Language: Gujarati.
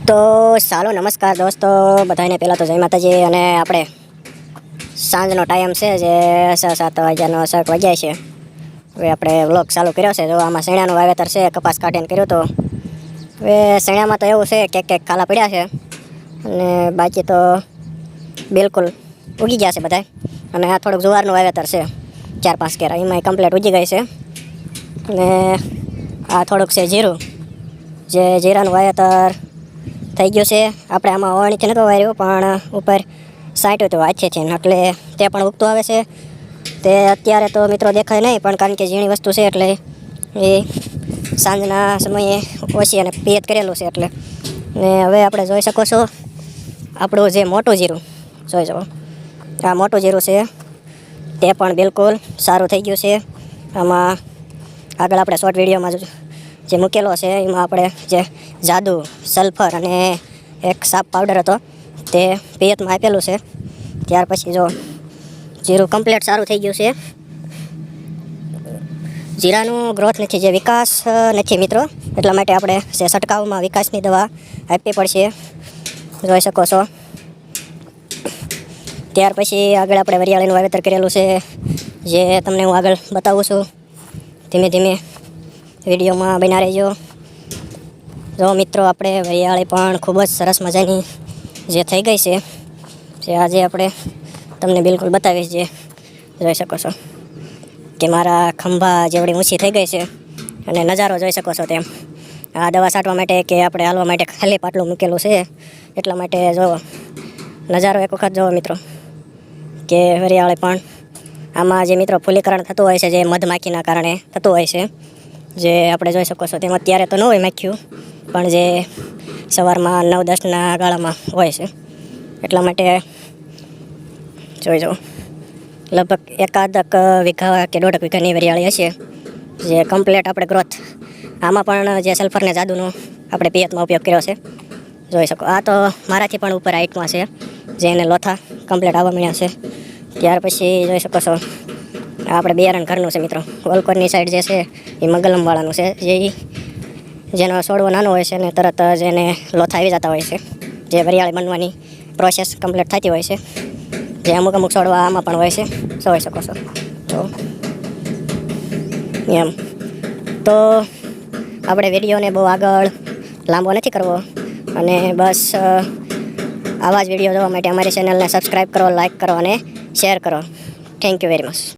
તો ચાલો નમસ્કાર દોસ્તો બધાને પહેલાં તો જય માતાજી. અને આપણે સાંજનો ટાઈમ છે જે 6-7 વાગ્યાનો 6 વાગ્યા છે. હવે આપણે વ્લોગ ચાલુ કર્યો છે. જો આમાં શેણાનું વાવેતર છે, કપાસ કાઢીને કર્યો તો. હવે શેણામાં તો એવું છે કે ખાલા પડ્યા છે અને બાકી તો બિલકુલ ઉગી ગયા છે બધા. અને આ થોડુંક જુવારનું વાવેતર છે 4-5 કેરા, એમાં કમ્પ્લીટ ઉગી ગઈ છે. અને આ થોડુંક છે જીરું, જે જીરાનું વાવેતર થઈ ગયું છે. આપણે આમાં ઓવણીથી નહોતું વાર્યું પણ ઉપર સાંટ્યું હતું હાથેથી, એટલે તે પણ ઉગતું આવે છે. તે અત્યારે તો મિત્રો દેખાય નહીં, પણ કારણ કે ઝીણી વસ્તુ છે એટલે એ સાંજના સમયે ઓછી અને પિયત કરેલું છે એટલે. ને હવે આપણે જોઈ શકો છો આપણું જે મોટું જીરું જોઈ જાઓ. આ મોટું જીરું છે તે પણ બિલકુલ સારું થઈ ગયું છે. આમાં આગળ આપણે શોર્ટ વિડીયોમાં જે મૂકેલો છે એમાં આપણે જે જાદુ, સલ્ફર અને એક સાપ પાવડર હતો તે પિયતમાં આપેલું છે. ત્યાર પછી જો જીરું કમ્પ્લીટ સારું થઈ ગયું છે. જીરાનું ગ્રોથ નથી, જે વિકાસ નથી મિત્રો, એટલા માટે આપણે જે છંટકાવમાં વિકાસની દવા આપવી પડશે, જોઈ શકો છો. ત્યાર પછી આગળ આપણે વરિયાળીનું વાવેતર કરેલું છે, જે તમને હું આગળ બતાવું છું. ધીમે ધીમે વિડીયોમાં બના રહેજો. જો મિત્રો આપણે વરિયાળી પણ ખૂબ જ સરસ મજાની જે થઈ ગઈ છે, જે આજે આપણે તમને બિલકુલ બતાવીશ. જે જોઈ શકો છો કે મારા ખંભા જેવડી ઊંચી થઈ ગઈ છે. અને નજારો જોઈ શકો છો તેમ. આ દવા છાંટવા માટે કે આપણે હાલવા માટે ખાલી પાટલું મૂકેલું છે, એટલા માટે જો નજારો એક વખત જોવો મિત્રો, કે વરિયાળી પણ આમાં જે મિત્રો ફૂલીકરણ થતું હોય છે, જે મધમાખીના કારણે થતું હોય છે, જે આપણે જોઈ શકો છો તેમ. અત્યારે તો ન હોય માખ્યું, પણ જે સવારમાં 9-10ના ગાળામાં હોય છે, એટલા માટે જોઈ જાઓ. લગભગ એકાદક વીઘા કે 1.5 વીઘાની વરિયાળી હશે, જે કમ્પ્લીટ આપણે ગ્રોથ. આમાં પણ જે સલ્ફરને જાદુનો આપણે પિયતમાં ઉપયોગ કર્યો છે, જોઈ શકો. આ તો મારાથી પણ ઉપર હાઇટમાં છે, જે એને લોથા કમ્પ્લીટ આવવા મળ્યા છે. ત્યાર પછી જોઈ શકો છો આપણે બિયારણ ઘરનું છે મિત્રો. વોલકોરની સાઈડ જે છે એ મગલમવાળાનું છે, જેનો છોડવો નાનો હોય છે ને તરત જ એને લોથા આવી જતા હોય છે, જે વરિયાળી બનવાની પ્રોસેસ કમ્પ્લીટ થતી હોય છે. જે અમુક છોડવા આમાં પણ હોય છે, જોઈ શકો છો. તો એમ તો આપણે વિડીયોને બહુ આગળ લાંબો નથી કરવો, અને બસ આવા જ વિડીયો જોવા માટે અમારી ચેનલને સબસ્ક્રાઈબ કરો, લાઈક કરો અને શેર કરો. Thank you very much.